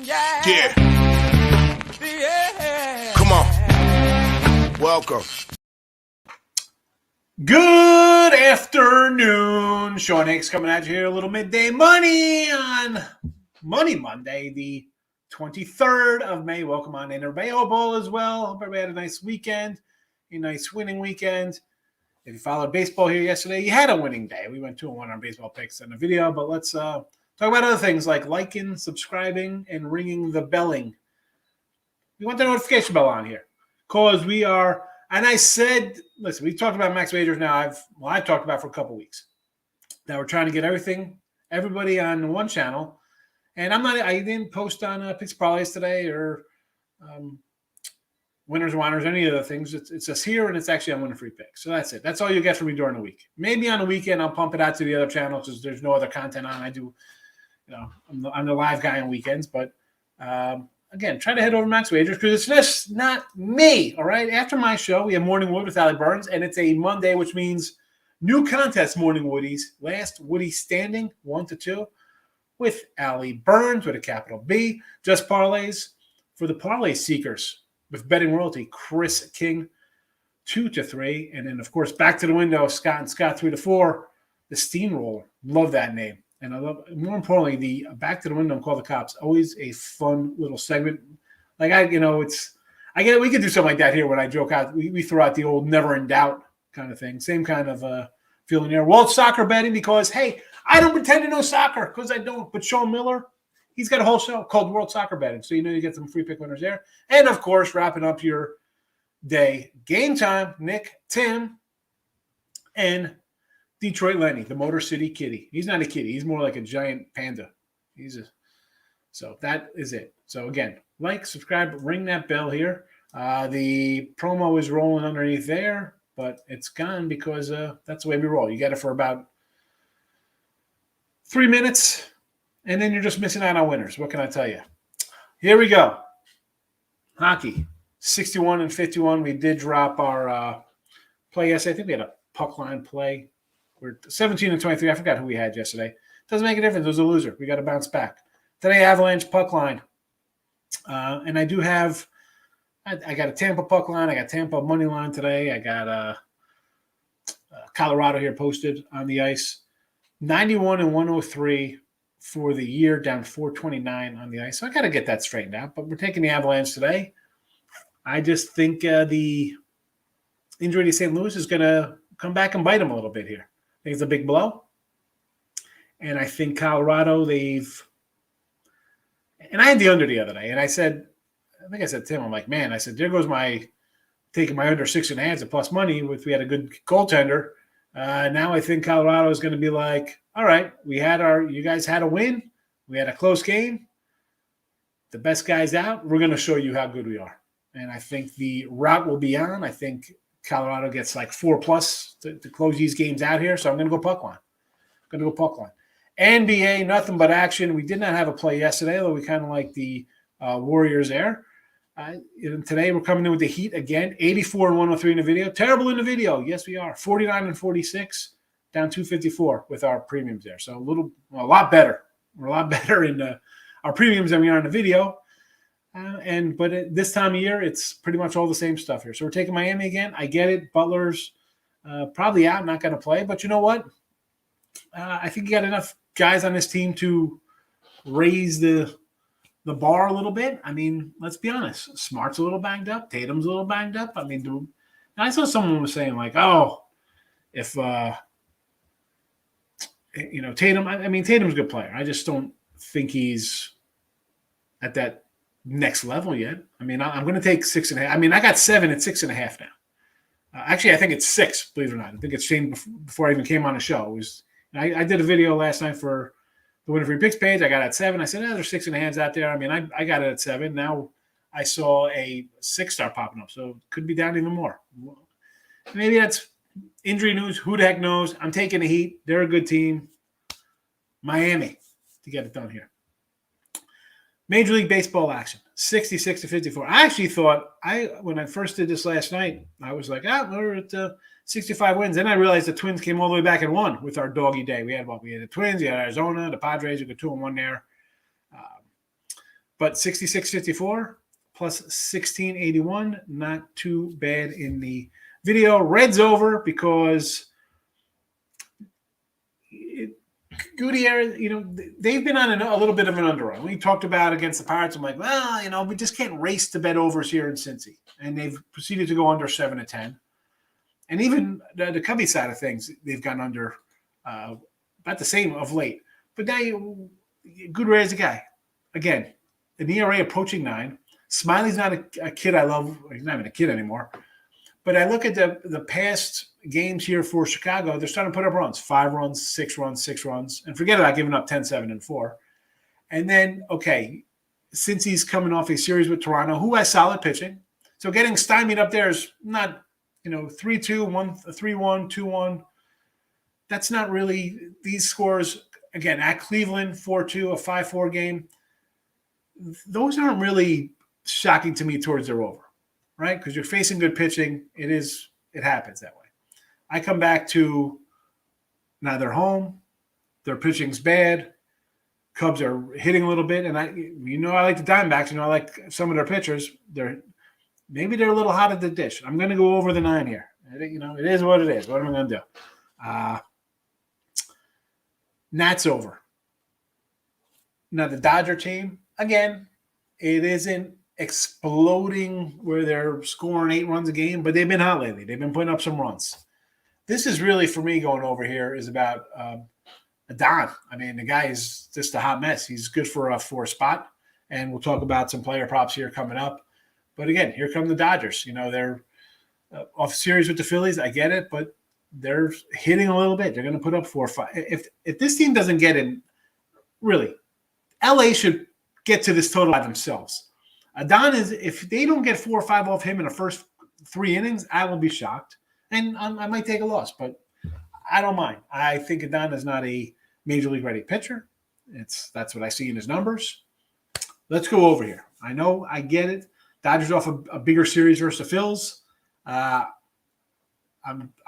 Yeah. Come on. Welcome. Good afternoon. Sean Higgs coming at you here. A little midday money on Money Monday, the 23rd of May. Welcome on in. Everybody, hope all is well. Hope everybody had a nice weekend, a nice winning weekend. If you followed baseball here yesterday, you had a winning day. We went 2-1 on baseball picks in the video, but let's talk about other things like liking, subscribing, and ringing the belling. We want the notification bell on here because we are, and I said, listen, we've talked about Max Majors now. I've talked about for a couple weeks. Now we're trying to get everybody on one channel, and I didn't post on Picks Parlays today or Winners Whiners, any of the things. It's just here, and it's actually on Winner Free Picks. So that's it. That's all you get from me during the week. Maybe on the weekend I'll pump it out to the other channels because there's no other content on. I do, I'm the live guy on weekends, but again, try to head over to Max Wagers because it's just not me, all right? After my show, we have Morning Wood with Allie Burns, and it's a Monday, which means new contest Morning Woodies. Last Woody standing, 1-2, with Allie Burns with a capital B. Just parlays for the parlay seekers with betting royalty, Chris King, 2-3. And then, of course, back to the window, Scott and Scott, 3-4. The Steamroller. Love that name. And I love, more importantly, the back to the window and call the cops. Always a fun little segment. Like we could do something like that here when I joke out. We throw out the old never in doubt kind of thing. Same kind of feeling there. World soccer betting because, hey, I don't pretend to know soccer because I don't. But Sean Miller, he's got a whole show called World Soccer Betting. So you get some free pick winners there. And, of course, wrapping up your day, Game Time, Nick, Tim, and Detroit Lenny, the Motor City Kitty. He's not a kitty. He's more like a giant panda. So that is it. So, again, like, subscribe, ring that bell here. The promo is rolling underneath there, but it's gone because that's the way we roll. You get it for about 3 minutes, and then you're just missing out on winners. What can I tell you? Here we go. Hockey, 61 and 51. We did drop our play yesterday. I think we had a puck line play. We're 17 and 23. I forgot who we had yesterday. Doesn't make a difference. It was a loser. We got to bounce back. Today, Avalanche puck line. And I do have – I got a Tampa puck line. I got Tampa money line today. I got Colorado here posted on the ice. 91 and 103 for the year, down 429 on the ice. So I got to get that straightened out. But we're taking the Avalanche today. I just think the injury to St. Louis is going to come back and bite them a little bit here. I think it's a big blow. And I think Colorado, and I had the under the other day. And I think I said to Tim, I'm like, man, I said, there goes taking my under 6.5 at plus money if we had a good goaltender. Now I think Colorado is going to be like, all right, you guys had a win. We had a close game. The best guy's out. We're going to show you how good we are. And I think the route will be on. I think Colorado gets like 4+ to close these games out here. So I'm going to go puck line. NBA, nothing but action. We did not have a play yesterday, although we kind of like the Warriors there. Today we're coming in with the Heat again, 84 and 103 in the video. Terrible in the video. Yes, we are. 49 and 46, down 254 with our premiums there. So a lot better. We're a lot better in our premiums than we are in the video. But at this time of year, it's pretty much all the same stuff here. So we're taking Miami again. I get it. Butler's probably out, not going to play. But you know what? I think you got enough guys on this team to raise the bar a little bit. I mean, let's be honest. Smart's a little banged up. Tatum's a little banged up. I mean, I saw someone was saying like, oh, if Tatum. I mean, Tatum's a good player. I just don't think he's at that next level yet. I mean, I'm going to take 6.5. I mean, I got 7 at 6.5 now. Actually, I think it's 6. Believe it or not, I think it's changed before I even came on the show. It was. I did a video last night for the Winner Free Picks page. I got it at 7. I said, there's 6.5s out there. I mean, I got it at 7. Now I saw a 6 start popping up, so it could be down even more. Maybe that's injury news. Who the heck knows? I'm taking the Heat. They're a good team. Miami to get it done here. Major League Baseball action, 66 to 54. I actually thought when I first did this last night, I was like, we're at 65 wins. Then I realized the Twins came all the way back and won with our doggy day. We had the Twins, we had Arizona, the Padres, we got 2-1 there. But 66.54 plus 16.81, not too bad in the video. Reds over because Gutierrez, they've been on a little bit of an underrun. We talked about against the Pirates. I'm like, well, we just can't race to bet overs here in Cincy. And they've proceeded to go under 7-10. And even the Cubby side of things, they've gone under about the same of late. But now Gutierrez is a guy. Again, an ERA approaching 9. Smiley's not a kid I love. He's not even a kid anymore. But I look at the past games here for Chicago. They're starting to put up runs. 5 runs, 6 runs, 6 runs. And forget about giving up 10, 7, and 4. And then, since he's coming off a series with Toronto, who has solid pitching. So getting stymied up there is not, 3-2, 3-1, 2-1. That's not really these scores. Again, at Cleveland, 4-2, a 5-4 game. Those aren't really shocking to me towards their over, right? Because you're facing good pitching. It happens that way. I come back to now they're home. Their pitching's bad. Cubs are hitting a little bit. And I like the Diamondbacks. I like some of their pitchers. Maybe they're a little hot at the dish. I'm going to go over the 9 here. It is what it is. What am I going to do? Nats over. Now, the Dodger team, again, it isn't exploding where they're scoring 8 runs a game, but they've been hot lately. They've been putting up some runs. This is really, for me, going over here is about Don. I mean, the guy is just a hot mess. He's good for a 4 spot, and we'll talk about some player props here coming up. But again, here come the Dodgers. They're off series with the Phillies. I get it, but they're hitting a little bit. They're going to put up 4 or 5. If this team doesn't get in, really, LA should get to this total by themselves. Don if they don't get 4 or 5 off him in the first 3 innings, I will be shocked. And I might take a loss, but I don't mind. I think Adon is not a major league ready pitcher. That's what I see in his numbers. Let's go over here. I know, I get it. Dodgers off a bigger series versus the Phils. I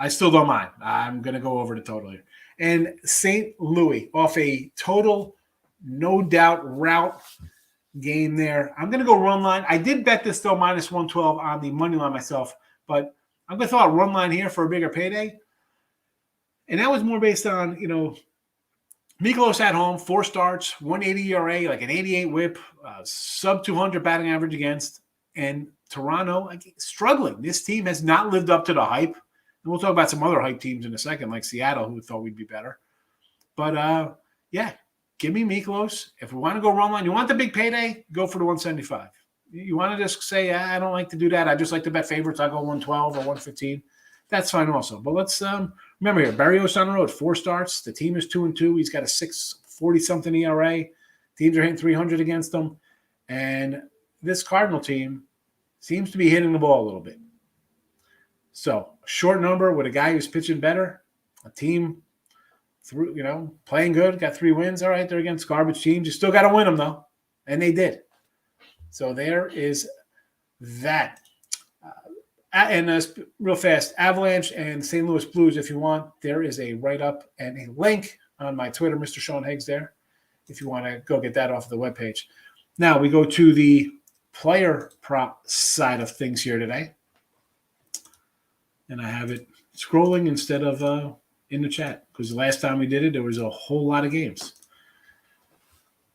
still don't mind. I'm going to go over the total here. And St. Louis off a total, no doubt, route game there. I'm going to go run line. I did bet this, though, minus 112 on the money line myself, but I'm going to throw out run line here for a bigger payday. And that was more based on, Mikolas at home, 4 starts, 180 ERA, like an 88 whip, sub 200 batting average against. And Toronto, struggling. This team has not lived up to the hype. And we'll talk about some other hype teams in a second, like Seattle, who thought we'd be better. But, give me Mikolas. If we want to go run line, you want the big payday, go for the 175. You want to just say, I don't like to do that. I just like to bet favorites. I go 112 or 115. That's fine also. But let's remember here, Barrios on the road, 4 starts. The team is 2-2. He's got a 6.40-something ERA. Teams are hitting 300 against them. And this Cardinal team seems to be hitting the ball a little bit. So, a short number with a guy who's pitching better, a team playing good, got 3 wins. All right, they're against garbage teams. You still got to win them, though. And they did. So, there is that. And real fast, Avalanche and St. Louis Blues, if you want, there is a write-up and a link on my Twitter, Mr. Sean Higgs there, if you want to go get that off the webpage. Now, we go to the player prop side of things here today. And I have it scrolling instead of in the chat, because the last time we did it, there was a whole lot of games.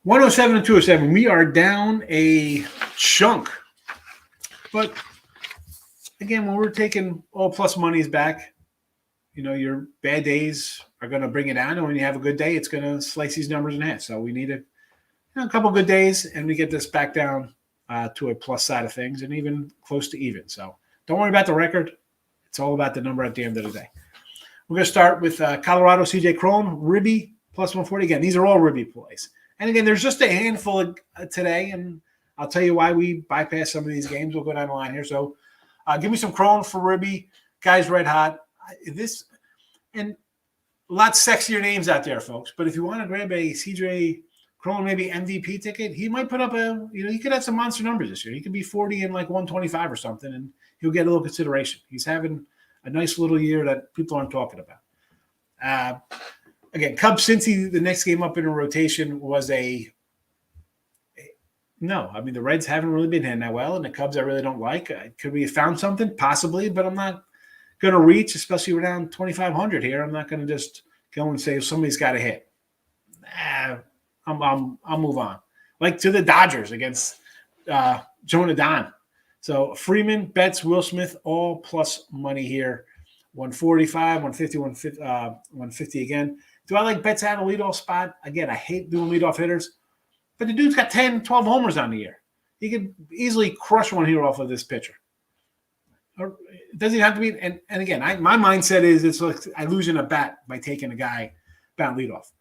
107 and 207. We are down a chunk. But again, when we're taking all plus monies back, your bad days are going to bring it down. And when you have a good day, it's going to slice these numbers in half. So we need a couple good days, and we get this back down to a plus side of things and even close to even. So don't worry about the record. It's all about the number at the end of the day. We're going to start with Colorado, CJ Cron, Ribby, plus 140. Again, these are all Ribby plays. And again, there's just a handful today, and I'll tell you why we bypass some of these games. We'll go down the line here. So give me some Cron for Ribby. Guy's red hot. And a lot sexier names out there, folks. But if you want to grab a CJ Cron, maybe MVP ticket, he might put up he could have some monster numbers this year. He could be 40 and like 125 or something, and he'll get a little consideration. He's having a nice little year that people aren't talking about. Again, Cubs, Cincy, the next game up in a rotation was a No, I mean, the Reds haven't really been hitting that well, and the Cubs I really don't like. Could we have found something? Possibly, but I'm not going to reach, especially around 2,500 here. I'm not going to just go and say somebody's got to hit. I'll move on. Like to the Dodgers against Jonah Don. So Freeman, Betts, Will Smith, all plus money here. 145, 150, 150 again. Do I like Betts out of leadoff spot? Again, I hate doing leadoff hitters. But the dude's got 10, 12 homers on the year. He could easily crush one here off of this pitcher. Or it doesn't have to be. And again, my mindset is it's like I lose in a bat by taking a guy batting leadoff.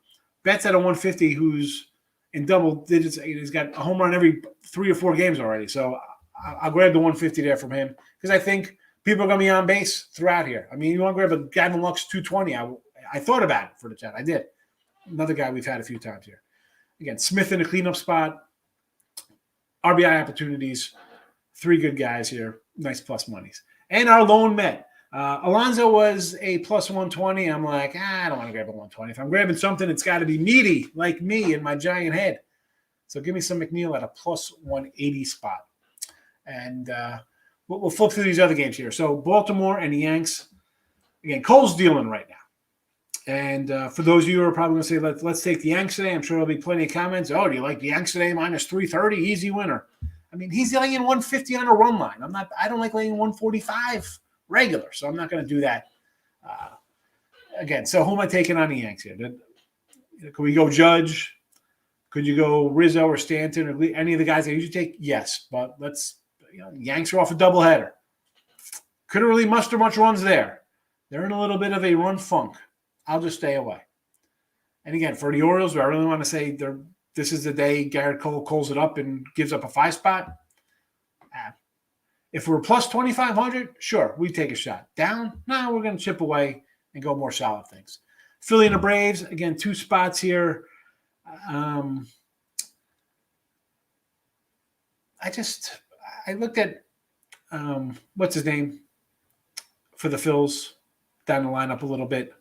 Betts at a 150 who's in double digits. He's got a home run every 3 or 4 games already. So I'll grab the 150 there from him because I think people are going to be on base throughout here. I mean, you want to grab a Gavin Lux 220. I thought about it for the chat. I did. Another guy we've had a few times here. Again, Smith in a cleanup spot. RBI opportunities. 3 good guys here. Nice plus monies. And our lone Met. Alonso was a plus 120. I'm like, I don't want to grab a 120. If I'm grabbing something, it's got to be meaty like me in my giant head. So give me some McNeil at a plus 180 spot. And we'll flip through these other games here. So Baltimore and the Yanks. Again, Cole's dealing right now. And for those of you who are probably going to say, let's take the Yanks today, I'm sure there'll be plenty of comments. Oh, do you like the Yanks today? Minus 330, easy winner. I mean, he's laying 150 on a run line. I don't like laying 145 regular, so I'm not going to do that. Again, so who am I taking on the Yanks here? Could we go Judge? Could you go Rizzo or Stanton or any of the guys I usually take? Yes, but Yanks are off a doubleheader. Couldn't really muster much runs there. They're in a little bit of a run funk. I'll just stay away. And again, for the Orioles, do I really want to say this is the day Garrett Cole calls it up and gives up a 5 spot? If we're plus 2,500, sure, we take a shot. Down? No, we're going to chip away and go more solid things. Philly and the Braves, again, 2 spots here. I looked at what's his name for the Phils down the lineup a little bit.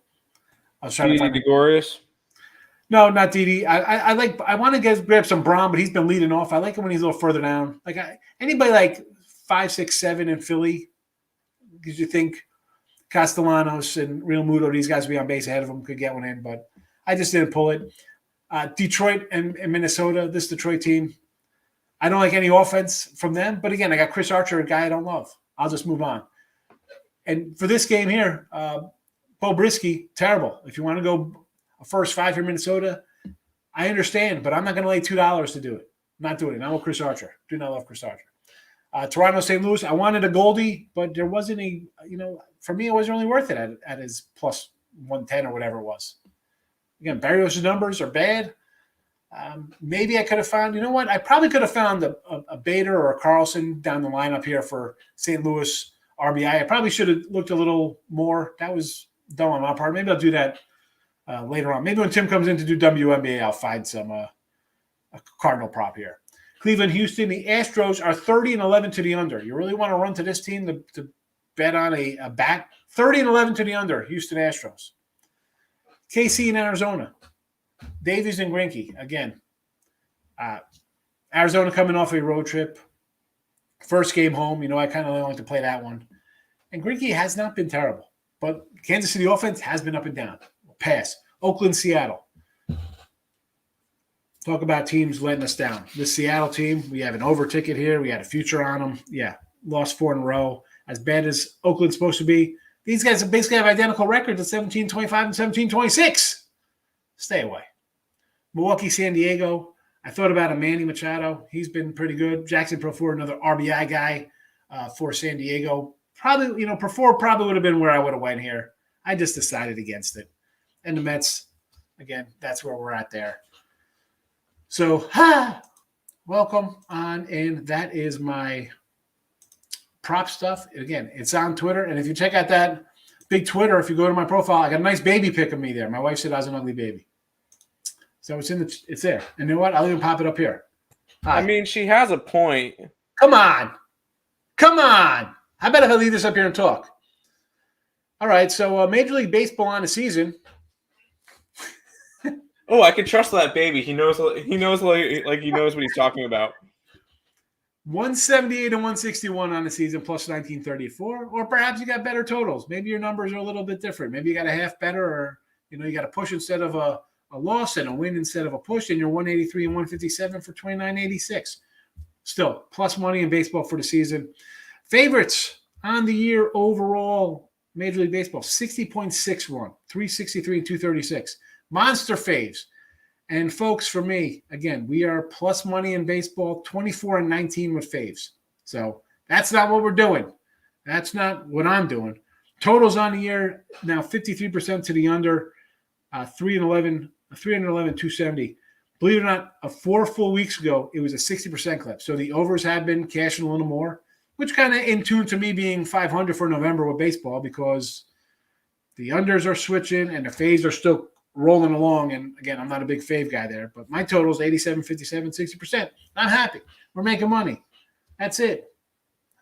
I was trying to find Gregorius. No, not Didi. I want to grab some Braun, but he's been leading off. I like him when he's a little further down. Like anybody like 5, 6, 7 in Philly, because you think Castellanos and Real Muto, these guys would be on base ahead of him, could get one in, but I just didn't pull it. Detroit and Minnesota, this Detroit team, I don't like any offense from them. But again, I got Chris Archer, a guy I don't love. I'll just move on. And for this game here, Bo Brisky, terrible. If you want to go a first 5 here, Minnesota, I understand, but I'm not going to lay $2 to do it. I'm not doing it. I'm with Chris Archer. Do not love Chris Archer. Toronto, St. Louis, I wanted a Goldie, but there wasn't for me, it wasn't really worth it at his plus 110 or whatever it was. Again, Barrios' numbers are bad. Maybe I could have found, I probably could have found a Bader or a Carlson down the lineup here for St. Louis RBI. I probably should have looked a little more. That was dumb on my part. Maybe I'll do that later on. Maybe when Tim comes in to do WNBA, I'll find some a Cardinal prop here. Cleveland, Houston, the Astros are 30-11 to the under. You really want to run to this team to bet on a bat? 30-11 to the under, Houston Astros. KC in Arizona. Davies and Greinke. Again, Arizona coming off a road trip. First game home. I kind of like to play that one. And Greinke has not been terrible. But Kansas City offense has been up and down. Pass. Oakland, Seattle. Talk about teams letting us down. This Seattle team, we have an over ticket here. We had a future on them. Yeah, lost 4 in a row. As bad as Oakland's supposed to be, these guys basically have identical records at 17-25 and 17-26. Stay away. Milwaukee, San Diego. I thought about a Manny Machado. He's been pretty good. Jackson Perfor, another RBI guy for San Diego. Probably, Perfor probably would have been where I would have went here. I just decided against it. And the Mets, again, that's where we're at there. So, welcome on in. That is my prop stuff. Again, it's on Twitter. And if you check out that big Twitter, if you go to my profile, I got a nice baby pic of me there. My wife said I was an ugly baby. So it's there. And you know what? I'll even pop it up here. Hi. I mean, she has a point. Come on. How about if I leave this up here and talk? All right. So Major League Baseball on the season. Oh, I can trust that baby. He knows like he knows what he's talking about. 178 and 161 on the season, plus 1934. Or perhaps you got better totals. Maybe your numbers are a little bit different. Maybe you got a half better, or you got a push instead of a loss and a win instead of a push, and you're 183 and 157 for 2986. Still, plus money in baseball for the season. Favorites on the year overall, Major League Baseball, 60.61, 363 and 236. Monster faves. And folks, for me, again, we are plus money in baseball, 24 and 19 with faves. So that's not what we're doing. That's not what I'm doing. Totals on the year now 53% to the under, 311, 270. Believe it or not, 4 full weeks ago, it was a 60% clip. So the overs have been cashing a little more, which kind of in tune to me being 500 for November with baseball, because the unders are switching and the faves are still rolling along. And again, I'm not a big fave guy there, but my total is 87, 57, 60%. I'm happy. We're making money. That's it.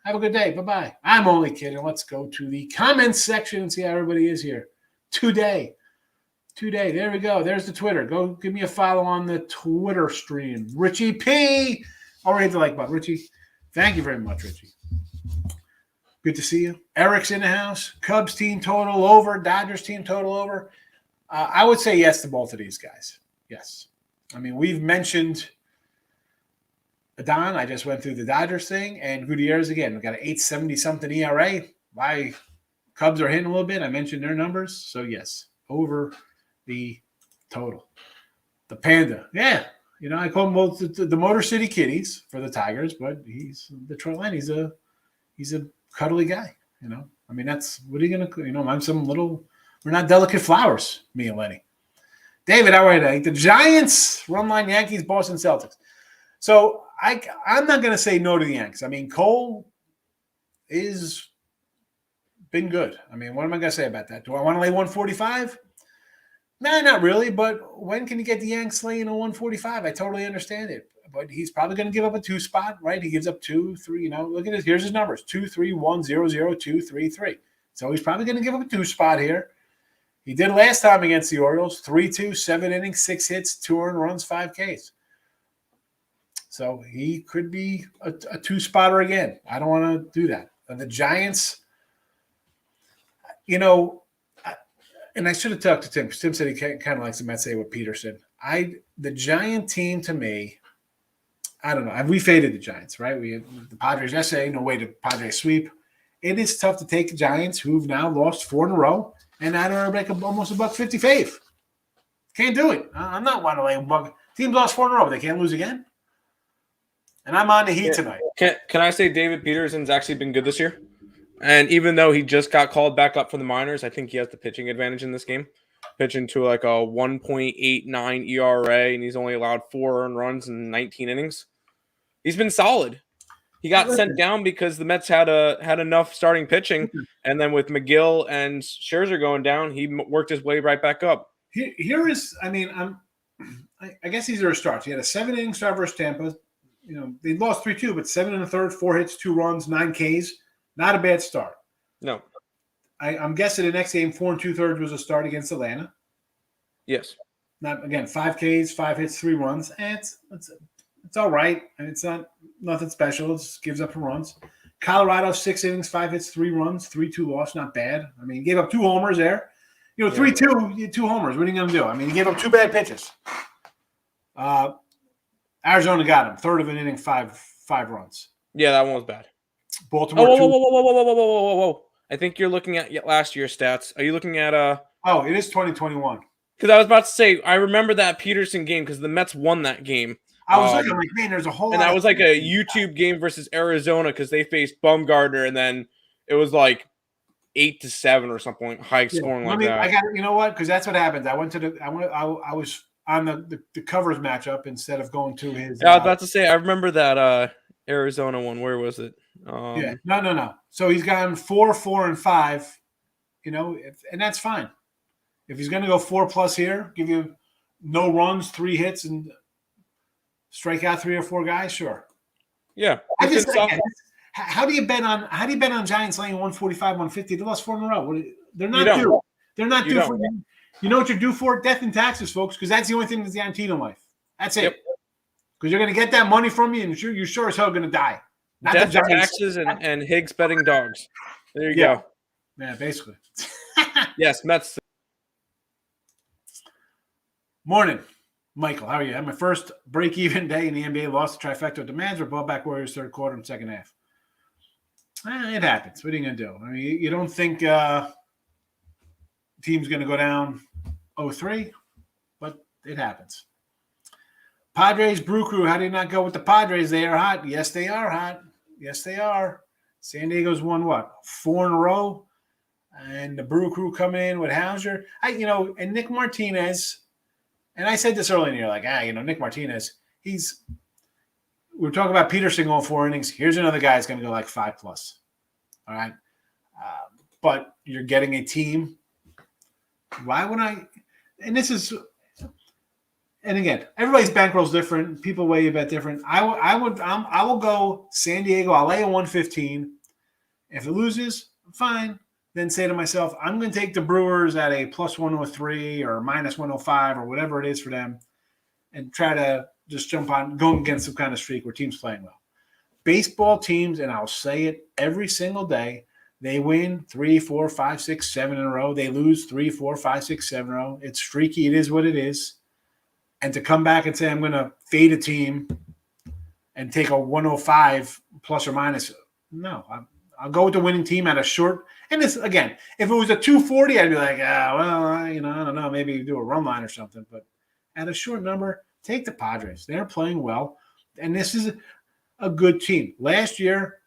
Have a good day. Bye-bye. I'm only kidding. Let's go to the comments section and see how everybody is here today. There we go. There's the Twitter. Go give me a follow on the Twitter stream. Richie P. Already hit the like button. Richie, thank you very much, Richie. Good to see you. Eric's in the house. Cubs team total over. Dodgers team total over. I would say yes to both of these guys. Yes. I mean, we've mentioned Don. I just went through the Dodgers thing. And Gutierrez, again, we got an 8.70-something ERA. My Cubs are hitting a little bit. I mentioned their numbers. So, yes, over the total. The Panda. Yeah. I call them both the Motor City Kitties for the Tigers, but he's Detroit Lenny. He's a cuddly guy, I mean, that's what are you going to, I'm some little – we're not delicate flowers, me and Lenny. David, how are you today? The Giants, run line Yankees, Boston Celtics. So I'm not going to say no to the Yankees. I mean, Cole is been good. I mean, what am I going to say about that? Do I want to lay 145? Nah, not really. But when can you get the Yanks laying a 145? I totally understand it. But he's probably going to give up a 2 spot, right? He gives up 2, 3. Look at this. Here's his numbers: 2, 3, 1, 0, 0, 2, 3, 3. So he's probably going to give up a 2 spot here. He did last time against the Orioles, 3-2, 7 innings, 6 hits, 2 earned runs, 5 Ks. So he could be a 2-spotter again. I don't want to do that. And the Giants, and I should have talked to Tim, because Tim said he kind of likes the Mets with Peterson. The Giant team, to me, I don't know. We faded the Giants, right? We had the Padres yesterday, no way to Padres sweep. It is tough to take the Giants, who've now lost 4 in a row, and now they're like almost $1.50 fave. Can't do it. I'm not wanting to lay $1. Teams lost 4 in a row. They can't lose again. And I'm on the Heat tonight. Can I say David Peterson's actually been good this year? And even though he just got called back up for the minors, I think he has the pitching advantage in this game. Pitching to like a 1.89 ERA, and he's only allowed 4 earned runs in 19 innings. He's been solid. He got sent down because the Mets had enough starting pitching, and then with McGill and Scherzer going down, he worked his way right back up. Here is, I guess these are his starts. He had a 7-inning start versus Tampa. They lost 3-2, but 7 1/3, 4 hits, 2 runs, 9 Ks. Not a bad start. No. I'm guessing the next game, 4 2/3 was a start against Atlanta. Yes. Not again, 5 Ks, 5 hits, 3 runs. And it's all right. And it's not nothing special. It just gives up some runs. Colorado, 6 innings, 5 hits, 3 runs, 3-2 loss. Not bad. I mean, he gave up 2 homers there. 3-2, 2 homers. What are you going to do? I mean, he gave up 2 bad pitches. Arizona got him. 1/3 of an inning, 5 runs. Yeah, that one was bad. Baltimore. Whoa. I think you're looking at last year's stats. Are you looking at Oh, it is 2021. Because I was about to say, I remember that Peterson game because the Mets won that game. I was looking like, man, there's a whole lot. And that was like a YouTube game versus Arizona because they faced Bumgarner, and then it was like 8-7 or something high scoring like that. I got it. You know what? Because that's what happened. I was on the covers matchup instead of going to his. Yeah, I was about to say, I remember that Arizona one. Where was it? Yeah. No. So he's gone 4, 4, and 5. And that's fine. If he's going to go 4+ here, give you no runs, 3 hits, and strike out 3 or 4 guys, sure. Yeah. How do you bet on Giants laying 145, 150? They lost 4 in a row. They're not due. They're not due for you. You know what you're due for? Death and taxes, folks, because that's the only thing that's guaranteed in life. That's it. Because you're going to get that money from you, and you're sure as hell going to die. Not the Death Giants. taxes and Higgs betting dogs. There you Yeah. go. Yeah, basically. Yes, Mets. Morning, Michael. How are you? I had my first break-even day in the NBA. Lost the trifecta of demands. We're brought back Warriors third quarter and second half. It happens. What are you going to do? I mean, you don't think team's going to go down 0-3, but it happens. Padres Brew Crew. How do you not go with the Padres? They are hot. Yes, they are hot. Yes, they are. San Diego's won what? 4 in a row. And the Brew Crew coming in with Hauser. And Nick Martinez. And I said this earlier in the year, Nick Martinez, we're talking about Peterson going 4 innings. Here's another guy that's going to go like 5+. All right. But you're getting a team. Why would I? And again, everybody's bankroll's different. People weigh a bet different. I will go San Diego. I'll lay a 115. If it loses, fine. Then say to myself, I'm going to take the Brewers at a plus 103 or minus 105 or whatever it is for them and try to just go against some kind of streak where teams playing well. Baseball teams, and I'll say it every single day, they win 3, 4, 5, 6, 7 in a row. They lose 3, 4, 5, 6, 7 in a row. It's streaky. It is what it is. And to come back and say I'm going to fade a team and take a 105 plus or minus, no, I'll go with the winning team at a short. And this, again, if it was a 240, I'd be like, I don't know, maybe do a run line or something. But at a short number, take the Padres. They're playing well. And this is a good team. Last year,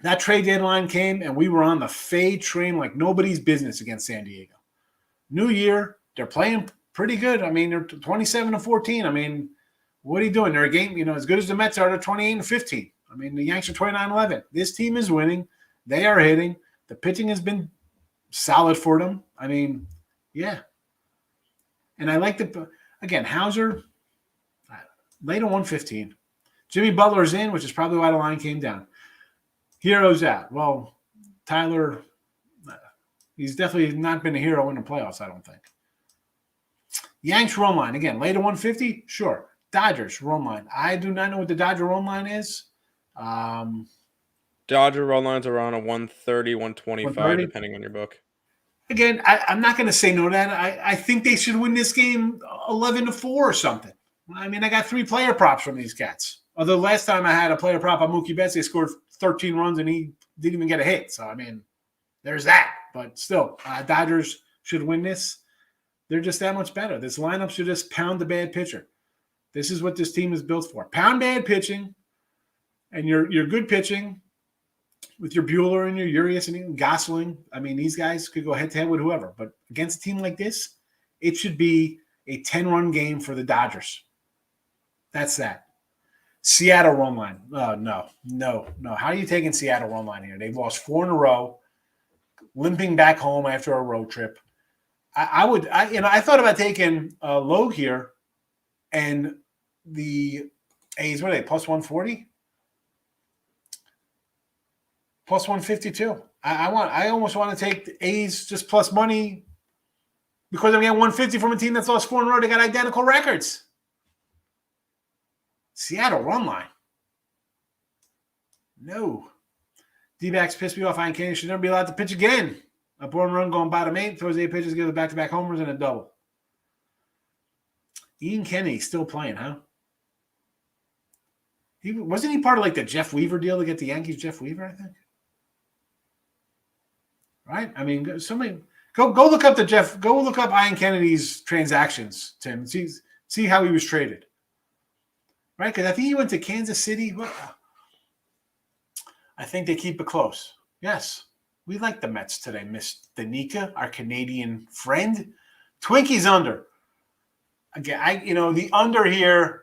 that trade deadline came, and we were on the fade train like nobody's business against San Diego. New year, they're playing pretty good. I mean, they're 27-14. I mean, what are you doing? They're a game, as good as the Mets are, they're 28-15. I mean, the Yanks are 29-11. This team is winning. They are hitting. The pitching has been solid for them. I mean, yeah. And I like Hauser, later 115. Jimmy Butler's in, which is probably why the line came down. Hero's out. Well, Tyler, he's definitely not been a hero in the playoffs, I don't think. Yanks run line. Again, later 150? Sure. Dodgers run line. I do not know what the Dodger run line is. Dodger run lines are around a 130, 125, depending on your book. Again, I'm not going to say no to that. I think they should win this game 11-4 or something. I mean, I got 3 player props from these cats. Although last time I had a player prop on Mookie Betts, they scored 13 runs and he didn't even get a hit. So, I mean, there's that. But still, Dodgers should win this. They're just that much better. This lineup should just pound the bad pitcher. This is what this team is built for. Pound bad pitching, and your good pitching with your Buehler and your Urias and even Gosling. I mean, these guys could go head-to-head with whoever. But against a team like this, it should be a 10-run game for the Dodgers. That's that. Seattle run line. No. How are you taking Seattle run line here? They've lost 4 in a row, limping back home after a road trip. I thought about taking Logue here and the A's. What are they, plus 140? Plus 152. I almost want to take the A's just plus money because I'm getting 150 from a team that's lost 4 in a row. They got identical records. Seattle run line. No. D-backs pissed me off. Ian Kennedy should never be allowed to pitch again. A born run going bottom 8, throws 8 pitches, gives back-to-back homers and a double. Ian Kennedy still playing, huh? Wasn't he part of like the Jeff Weaver deal to get the Yankees Jeff Weaver, I think? Right? I mean, somebody go look up go look up Ian Kennedy's transactions, Tim, and see how he was traded. Right? Because I think he went to Kansas City. I think they keep it close. Yes. We like the Mets today, Miss Danica, our Canadian friend. Twinkies under. Again, the under here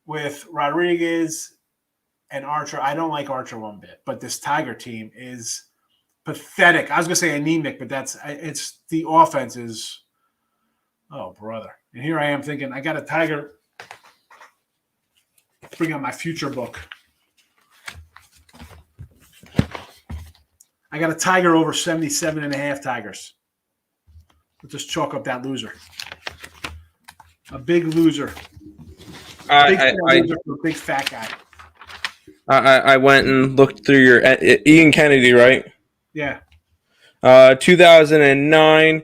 with Rodriguez and Archer. I don't like Archer one bit, but this Tiger team is pathetic. I was going to say anemic, but it's the offense is, oh, brother. And here I am thinking, I got a Tiger. Bring out my future book. I got a Tiger over 77.5 Tigers. We'll just chalk up that loser. A big loser. Big loser for a big fat guy. I went and looked through your Ian Kennedy, right? Yeah. 2009.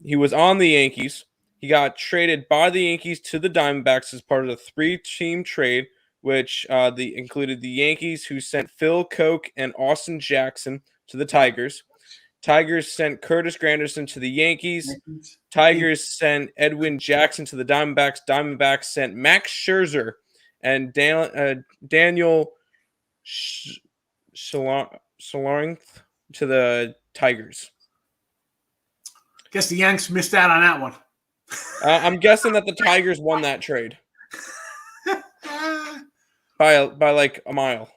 He was on the Yankees. He got traded by the Yankees to the Diamondbacks as part of the 3-team trade, which included the Yankees, who sent Phil Koch and Austin Jackson to the Tigers. Tigers sent Curtis Granderson to the Yankees. Tigers sent Edwin Jackson to the Diamondbacks. Diamondbacks sent Max Scherzer and Daniel Solarnth to the Tigers. Guess the Yanks missed out on that one. I'm guessing that the Tigers won that trade by like a mile,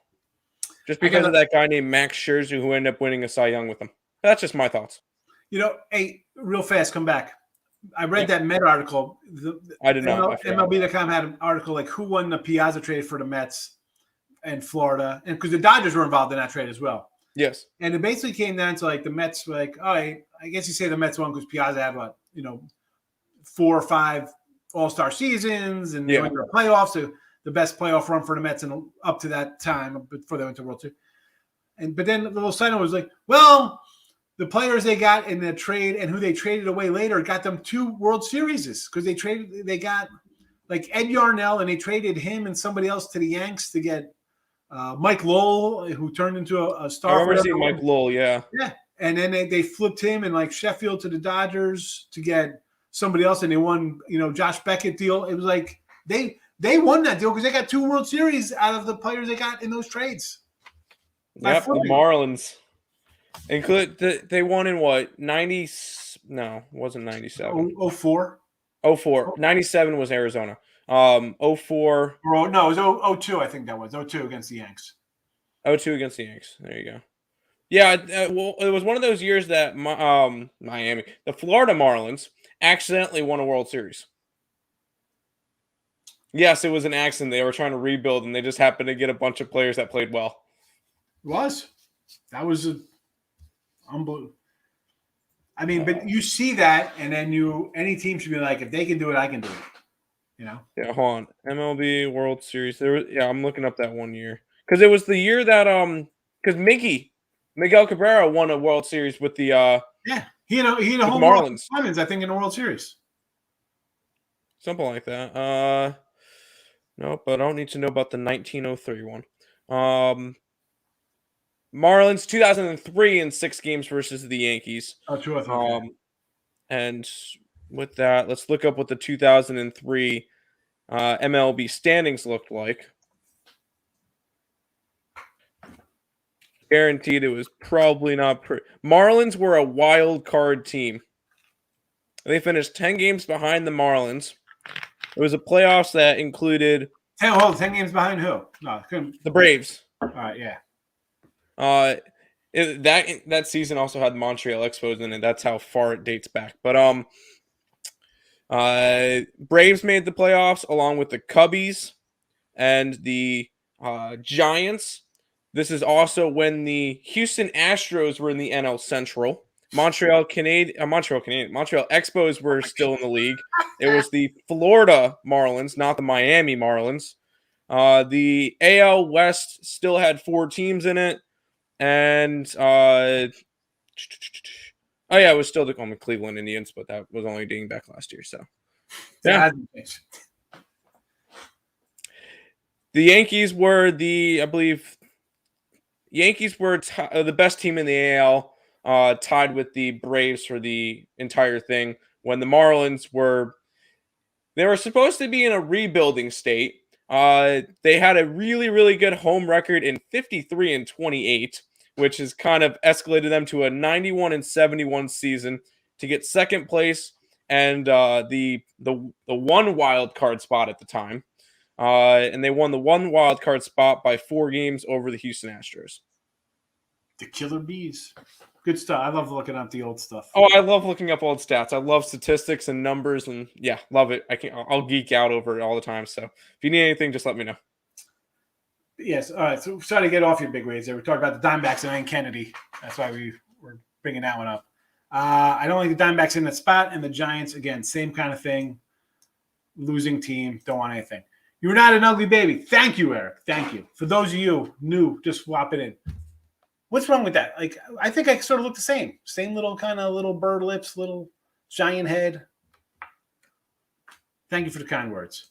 just because of that guy named Max Scherzer who ended up winning a Cy Young with him. That's just my thoughts. Hey, real fast, come back. I read that Met article. I did not. MLB.com had an article like who won the Piazza trade for the Mets and Florida, and because the Dodgers were involved in that trade as well. Yes. And it basically came down to like the Mets were like, all right, I guess you say the Mets won because Piazza had 4 or 5 All-Star seasons and they went to the playoffs. So the best playoff run for the Mets and up to that time before they went to World Series. But then the little side note was like, well, the players they got in the trade and who they traded away later got them 2 World Series because they got like Ed Yarnell and they traded him and somebody else to the Yanks to get Mike Lowell, who turned into a star. I remember seeing Mike Lowell, yeah. Yeah. And then they flipped him and like Sheffield to the Dodgers to get somebody else, and they won, Josh Beckett deal. It was like they won that deal because they got 2 World Series out of the players they got in those trades. Yep, the Marlins. They won in what? 90? No, it wasn't 97. 04? 04. 97 was Arizona. 04. No, it was 02, I think that was. 02 against the Yanks. 02 against the Yanks. There you go. Yeah, well, it was one of those years that Miami, the Florida Marlins, accidentally won a World Series. Yes, it was an accident. They were trying to rebuild, and they just happened to get a bunch of players that played well. It was. That was unbelievable. I mean, but you see that, and then any team should be like, if they can do it, I can do it. Yeah, hold on. MLB World Series. I'm looking up that one year because it was the year that because Miguel Cabrera won a World Series with the he had a home run with Clemens, I think, in the World Series. Something like that. Nope, but I don't need to know about the 1903 one. Marlins 2003 in 6 games versus the Yankees. Oh, true. Okay. And with that, let's look up what the 2003 MLB standings looked like. Guaranteed it was probably not Marlins were a wild card team. They finished 10 games behind the Marlins. It was a playoffs that included 10 games behind who? No, the Braves. All right, yeah. That season also had Montreal Expos in it. That's how far it dates back. But Braves made the playoffs along with the Cubbies and the Giants. This is also when the Houston Astros were in the NL Central. Montreal Expos were still in the league. It was the Florida Marlins, not the Miami Marlins. The AL West still had 4 teams in it. And it was still the Cleveland Indians, but that was only dating back last year. So, yeah. The Yankees were the best team in the AL, tied with the Braves for the entire thing. When the Marlins were supposed to be in a rebuilding state. They had a really, really good home record in 53-28. Which has kind of escalated them to a 91-71 season to get second place and the 1 wild card spot at the time. And they won the 1 wild card spot by 4 games over the Houston Astros. The Killer Bees. Good stuff. I love looking up the old stuff. Oh, I love looking up old stats. I love statistics and numbers, and yeah, love it. I'll geek out over it all the time. So if you need anything, just let me know. Yes. All right. So sorry to get off your big waves there. We talked about the Diamondbacks and Kennedy. That's why we were bringing that one up. I don't like the Diamondbacks in that spot, and the Giants, again, same kind of thing. Losing team. Don't want anything. You're not an ugly baby. Thank you, Eric. Thank you. For those of you new, just swap it in. What's wrong with that? Like, I think I sort of look the same. Same little kind of little bird lips, little giant head. Thank you for the kind words.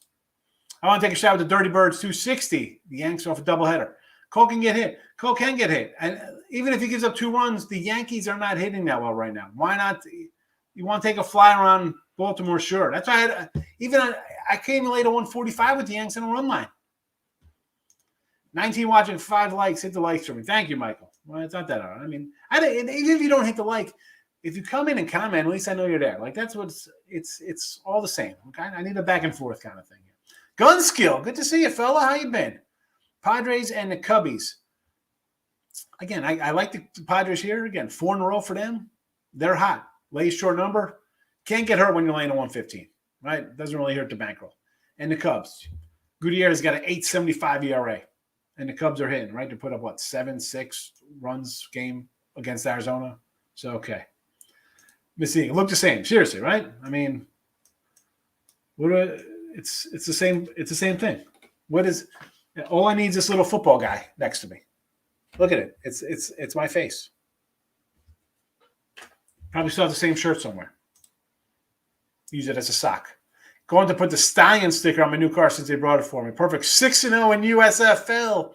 I want to take a shot with the Dirty Birds 260. The Yanks off a doubleheader. Cole can get hit. Cole can get hit. And even if he gives up 2 runs, the Yankees are not hitting that well right now. Why not? You want to take a flyer on Baltimore? Sure. That's why I came in late at 145 with the Yanks in a run line. 19 watching, 5 likes. Hit the likes for me. Thank you, Michael. Well, it's not that hard. I mean, even if you don't hit the like, if you come in and comment, at least I know you're there. Like, that's what's it's all the same. Okay, I need a back and forth kind of thing. Gun skill, good to see you, fella. How you been? Padres and the Cubbies. Again, I like the Padres here. Again, 4 in a row for them. They're hot. Lay short number. Can't get hurt when you're laying a 115, right? Doesn't really hurt the bankroll. And the Cubs. Gutierrez got an 8.75 ERA. And the Cubs are hitting, right? To put up, 7-6 runs game against Arizona. So, okay. Missy, look the same. Seriously, right? I mean, it's the same. It's the same thing. What is all I need is this little football guy next to me. Look at it. It's my face. Probably still have the same shirt somewhere. Use it as a sock. Going to put the Stallion sticker on my new car since they brought it for me. Perfect. 6-0 in USFL.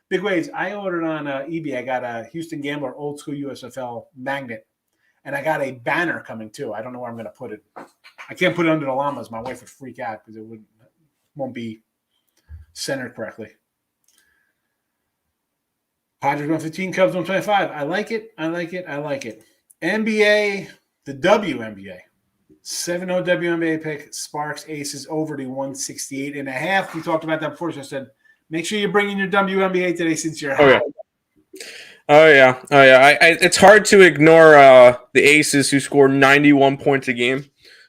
Big waves. I ordered on eBay. I got a Houston Gambler old school USFL magnet. And I got a banner coming too. I don't know where I'm going to put it. I can't put it under the llamas. My wife would freak out because it won't be centered correctly. Padres 115, Cubs 125. I like it. I like it. I like it. NBA, the WNBA. 7-0 WNBA pick. Sparks Aces over the 168.5. We talked about that before. So I said, make sure you're bringing your WNBA today since you're high. Oh yeah. It's hard to ignore the Aces who scored 91 points a game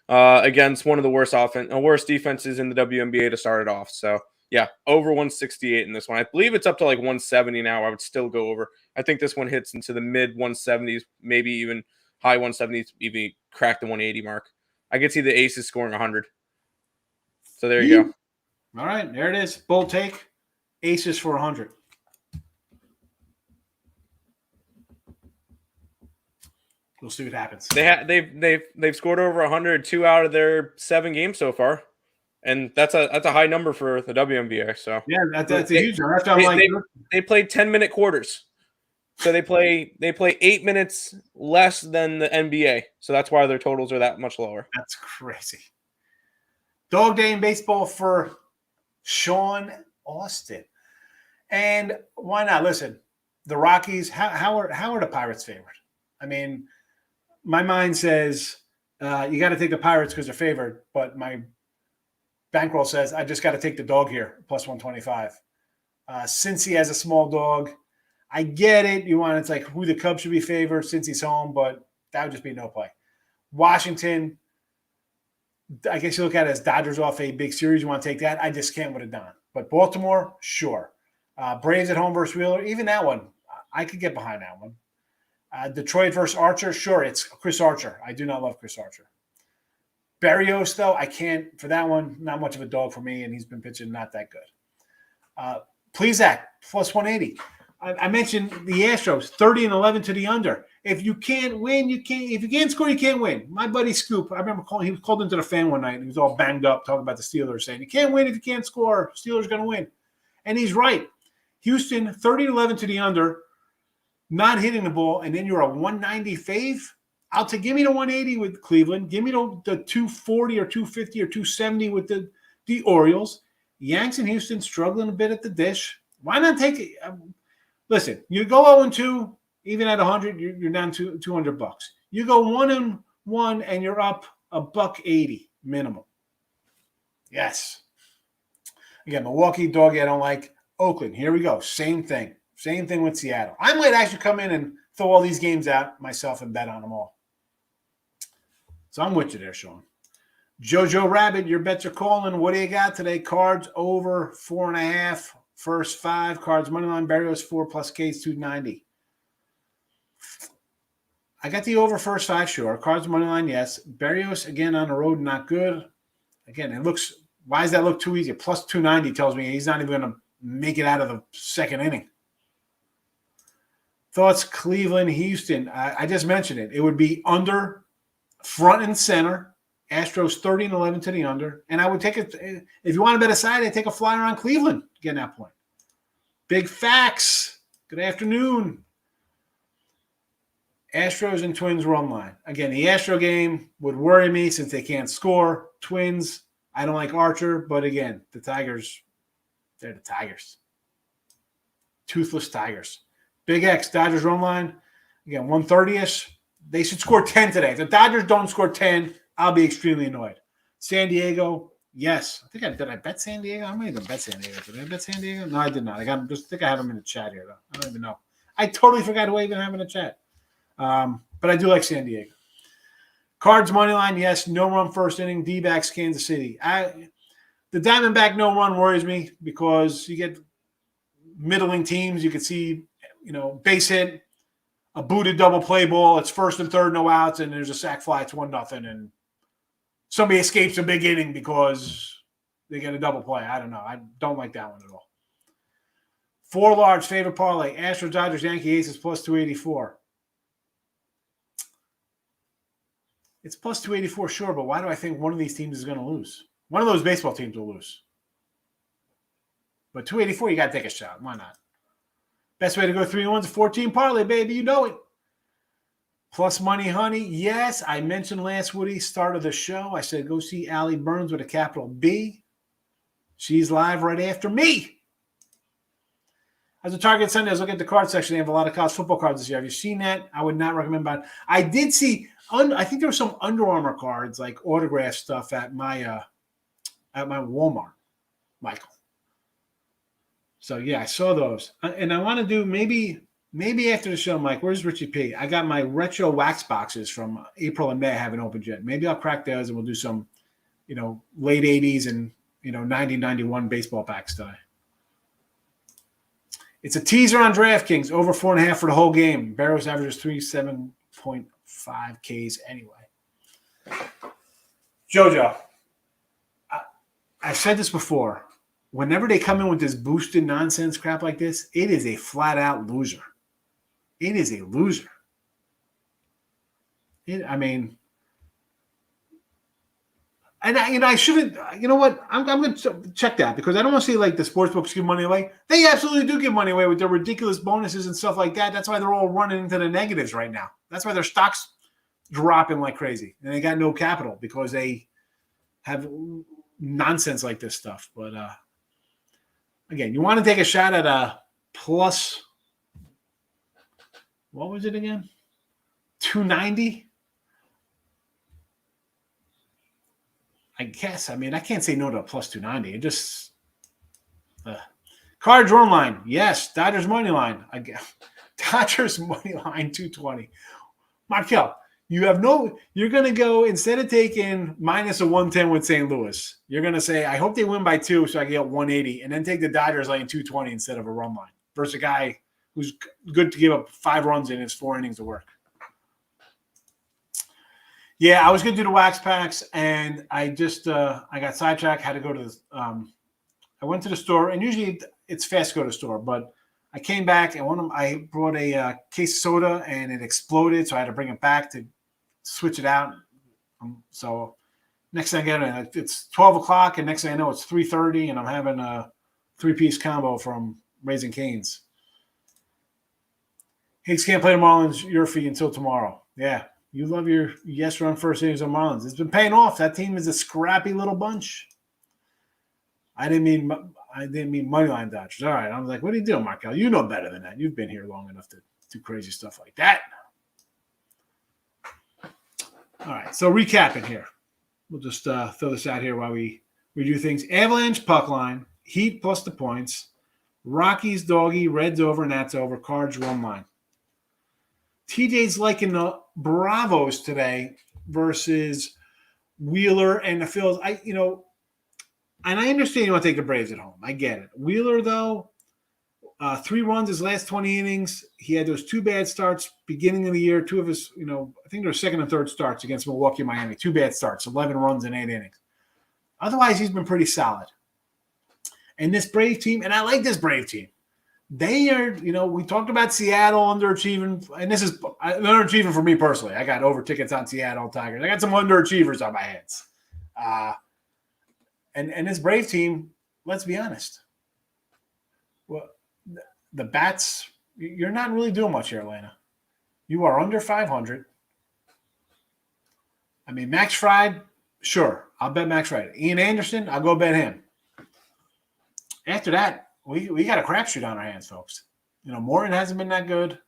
against one of the worst defenses in the WNBA to start it off. So yeah, over 168 in this one. I believe it's up to like 170 now. I would still go over. I think this one hits into the mid 170s, maybe even high 170s, even crack the 180 mark. I could see the Aces scoring 100. So there you go. All right, there it is. Bold take. Aces for 100. We'll see what happens. They've scored over 100 2 out of their 7 games so far, and that's a high number for the WNBA. So yeah, that's a huge number. That's why they played 10-minute quarters, so they play 8 minutes less than the NBA. So that's why their totals are that much lower. That's crazy. Dog day in baseball for Sean Austin, and why not? Listen, the Rockies. How are the Pirates favored? I mean, my mind says you got to take the Pirates because they're favored, but my bankroll says I just got to take the dog here, plus 125. Since he has a small dog, I get it. It's like who the Cubs should be favored since he's home, but that would just be no play. Washington, I guess you look at it as Dodgers off a big series. You want to take that? I just can't with it done. But Baltimore, sure. Braves at home versus Wheeler, even that one, I could get behind that one. Detroit versus Archer, sure, it's Chris Archer. I do not love Chris Archer. Berrios, though, I can't, for that one, not much of a dog for me, and he's been pitching not that good. Plesac, plus 180. I mentioned the Astros, 30-11 to the under. If you can't win, you can't. If you can't score, you can't win. My buddy Scoop, I remember he was called into the fan one night, and he was all banged up talking about the Steelers, saying, you can't win if you can't score. Steelers going to win. And he's right. Houston, 30-11 to the under. Not hitting the ball, and then you're a 190 fave. Give me the 180 with Cleveland. Give me the 240 or 250 or 270 with the Orioles. Yanks and Houston struggling a bit at the dish. Why not take it? Listen, you go 0-2, even at 100, you're down to $200. You go 1-1, and you're up $180 minimum. Yes. Again, Milwaukee, doggy, I don't like. Oakland, here we go. Same thing. Same thing with Seattle. I might actually come in and throw all these games out myself and bet on them all. So I'm with you there, Sean. Jojo Rabbit, your bets are calling. What do you got today? Cards over 4.5. First 5. Cards money line. Berrios 4 plus K's 290. I got the over first 5, sure. Cards money line, yes. Berrios again on the road, not good. Again, it looks Why does that look too easy? Plus 290 tells me he's not even going to make it out of the second inning. Thoughts, Cleveland, Houston. I just mentioned it. It would be under, front and center. Astros 30-11 to the under. And I would take it, if you want to bet a side, I'd take a flyer on Cleveland getting that point. Big facts. Good afternoon. Astros and Twins run line. Again, the Astro game would worry me since they can't score. Twins, I don't like Archer, but again, the Tigers, they're the Tigers. Toothless Tigers. Big X, Dodgers run line. Again, 130-ish. They should score 10 today. If the Dodgers don't score 10, I'll be extremely annoyed. San Diego, yes. Did I bet San Diego? I might have bet San Diego. Did I bet San Diego? No, I did not. I think I have them in the chat here, though. I don't even know. I totally forgot who I even have in the chat. But I do like San Diego. Cards money line, yes. No run first inning. D-backs, Kansas City. The Diamondback no run worries me because you get middling teams. You can see, base hit, a booted double play ball. It's first and third, no outs, and there's a sac fly. It's 1-0, and somebody escapes a big inning because they get a double play. I don't know. I don't like that one at all. 4 large favorite parlay. Astros, Dodgers, Yankee Aces plus 284. It's plus 284, sure, but why do I think one of these teams is going to lose? One of those baseball teams will lose. But 284, you got to take a shot. Why not? Best way to go 3-1 is a 14 parlay, baby. You know it. Plus money, honey. Yes, I mentioned last Woody, start of the show. I said go see Allie Burns with a capital B. She's live right after me. As a Target Sunday, I was looking at the card section. They have a lot of college football cards this year. Have you seen that? I would not recommend buying. I did see. I think there were some Under Armour cards, like autograph stuff, at my Walmart, Michael. So yeah, I saw those, and I want to do maybe after the show, Mike. Where's Richie P? I got my retro wax boxes from April and May. I haven't opened yet. Maybe I'll crack those, and we'll do some, late '80s and 90-91 baseball packs today. It's a teaser on DraftKings, over 4.5 for the whole game. Barrows averages 37.5 Ks anyway. JoJo, I've said this before. Whenever they come in with this boosted nonsense crap like this, it is a flat-out loser. It is a loser. I shouldn't. You know what? I'm going to check that because I don't want to see like the sports books give money away. They absolutely do give money away with their ridiculous bonuses and stuff like that. That's why they're all running into the negatives right now. That's why their stocks dropping like crazy, and they got no capital because they have nonsense like this stuff. But again, you want to take a shot at a plus. What was it again? 290. I guess. I can't say no to a plus 290. It just Cards run line. Yes. Dodgers money line. Dodgers money line 220. Markel, you're going to go, instead of taking minus a 110 with St. Louis, you're going to say, I hope they win by 2 so I get 180, and then take the Dodgers line 220 instead of a run line versus a guy who's good to give up 5 runs in his 4 innings of work. Yeah, I was going to do the wax packs, and I just I got sidetracked. Had to go to I went to the store, and usually it's fast to go to the store, but I came back, and I brought a case of soda, and it exploded, so I had to bring it back to switch it out. So next thing I get, it's 12 o'clock, and next thing I know, it's 3:30, and I'm having a 3-piece combo from Raising Cane's. Higgs can't play the Marlins, your fee until tomorrow. Yeah. You love your yes run first innings on Marlins. It's been paying off. That team is a scrappy little bunch. I didn't mean moneyline Dodgers. All right. I was like, what are you doing, Markel? You know better than that. You've been here long enough to do crazy stuff like that. All right. So recapping here. We'll just throw this out here while we do things. Avalanche puck line, Heat plus the points, Rockies doggy, Reds over, Nats over, Cards run line. TJ's liking the Bravos today versus Wheeler and the Phils. And I understand you want to take the Braves at home. I get it. Wheeler, though, 3 runs his last 20 innings. He had those 2 bad starts beginning of the year. 2 of his, I think there were second and third starts against Milwaukee and Miami. 2 bad starts, 11 runs in 8 innings. Otherwise, he's been pretty solid. And this Brave team, and I like this Brave team. They are, we talked about Seattle underachieving, and this is underachieving for me personally. I got over tickets on Seattle Tigers. I got some underachievers on my hands. And this Brave team, let's be honest. Well, the Bats, you're not really doing much here, Atlanta. You are under 500. I mean, Max Fried, sure, I'll bet Max Fried. Ian Anderson, I'll go bet him. After that, we got a crapshoot on our hands, folks. Morton hasn't been that good.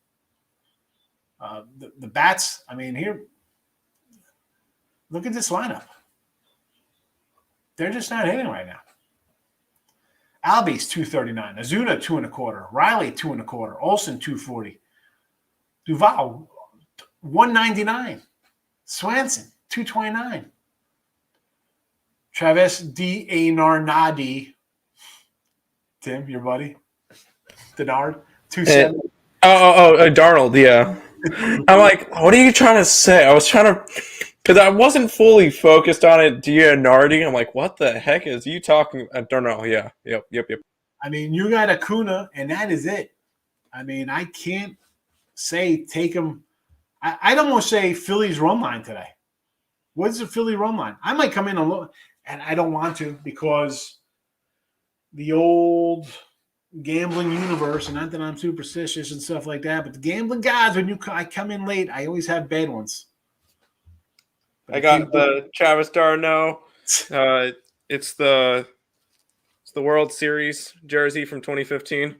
The Bats, I mean, here, look at this lineup. They're just not hitting right now. Albies 239, Azuna 2.25, Riley 2.25, Olsen 240, Duval 199, Swanson 229, Travis D. Narnadi, Tim, your buddy, Denard 270. Darnold, yeah. I'm like, what are you trying to say? I was trying to. Because I wasn't fully focused on it, Nardi. I'm like, what the heck is you talking? I don't know. Yeah. Yep. I mean, you got Acuna, and that is it. I mean, I can't say take him. I'd almost say Philly's run line today. What's the Philly run line? I might come in a little, and I don't want to because the old gambling universe, and not that I'm superstitious and stuff like that, but the gambling gods, when I come in late, I always have bad ones. I got the Travis d'Arnaud. It's the World Series jersey from 2015.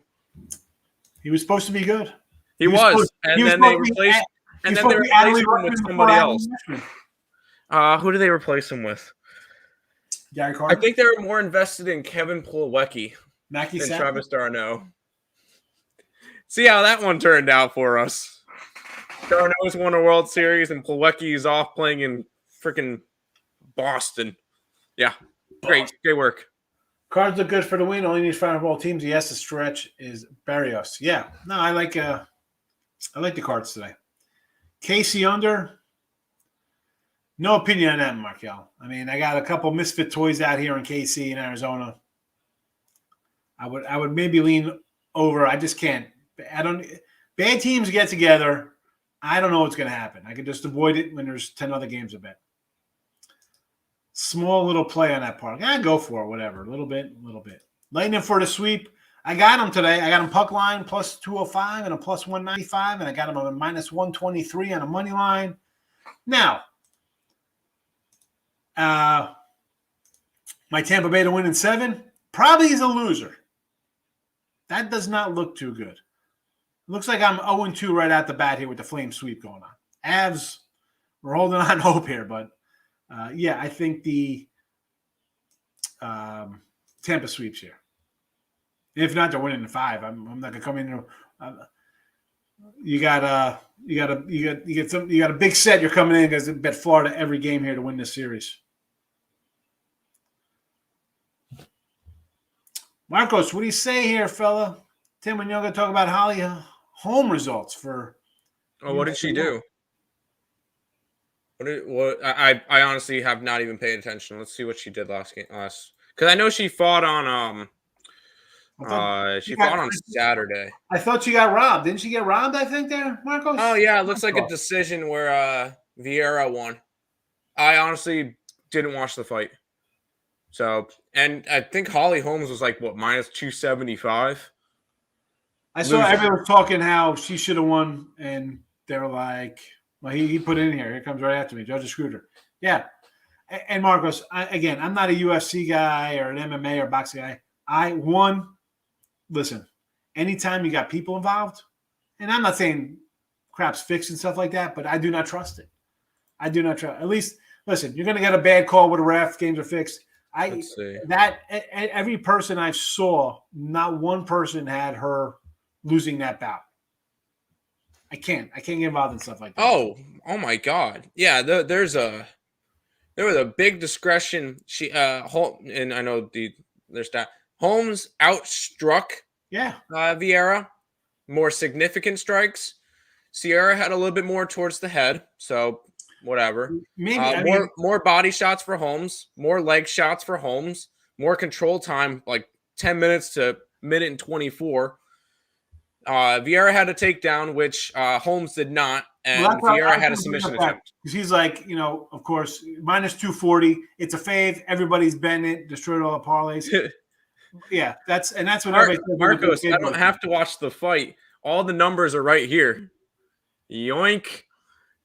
He was supposed to be good. He was, and then they replaced him with somebody else. Who did they replace him with? Gary Carter. I think they were more invested in Kevin Plawecki than Travis d'Arnaud. See how that one turned out for us. d'Arnaud's won a World Series, and Plawecki's off playing in freaking Boston. Yeah, great work. Cards look good for the win. Only needs 5 ball teams. He has to stretch is Barrios. Yeah, no, I like the Cards today. Casey under. No opinion on that, Markel. I mean, I got a couple misfit toys out here in KC in Arizona. I would maybe lean over. I just can't. Bad teams get together. I don't know what's going to happen. I can just avoid it when there's 10 other games to bet. Small little play on that part. Go for it, whatever. A little bit. Lightning for the sweep. I got them today. I got them puck line plus 205 and a plus 195, and I got them on a minus 123 on a money line. Now, my Tampa Bay to win in 7 probably is a loser. That does not look too good. Looks like I'm 0-2 right out the bat here with the flame sweep going on. Avs, we're holding on hope here, but I think the Tampa sweeps here. If not, they're winning in 5. I'm not gonna come in. You got a big set. You're coming in because I bet Florida every game here to win this series. Marcos, what do you say here, fella? Tim, when you're going to talk about Holly home results for. Oh, what did she do? I honestly have not even paid attention. Let's see what she did last game. Because I know she fought on fought on Saturday. I thought she got robbed. Didn't she get robbed? I think there, Marcos. Oh yeah, it looks like a decision where Vieira won. I honestly didn't watch the fight. So, and I think Holly Holmes was like minus 275. I saw everyone talking how she should have won, and they're like, well, he put it in here. Here comes right after me, Judge Scooter. Yeah. And Marcos, I'm not a UFC guy or an MMA or boxing guy. Listen, anytime you got people involved, and I'm not saying crap's fixed and stuff like that, but I do not trust it. I do not trust. At least, listen, you're going to get a bad call with a ref. Games are fixed. Every person I saw, not one person had her losing that bout. I can't get involved in stuff like that. Oh my God. Yeah, there was a big discretion. And I know there's that. Holmes outstruck Vieira, more significant strikes. Sierra had a little bit more towards the head. So whatever. Maybe More body shots for Holmes, more leg shots for Holmes, more control time, like 10 minutes to minute and 24. Vieira had a takedown, which Holmes did not, and Vieira had a submission attempt. Because he's like, of course, minus 240. It's a fave. Everybody's betting it. Destroyed all the parlays. Yeah, that's what everybody says. Marcos, I don't have to watch the fight. All the numbers are right here. Yoink.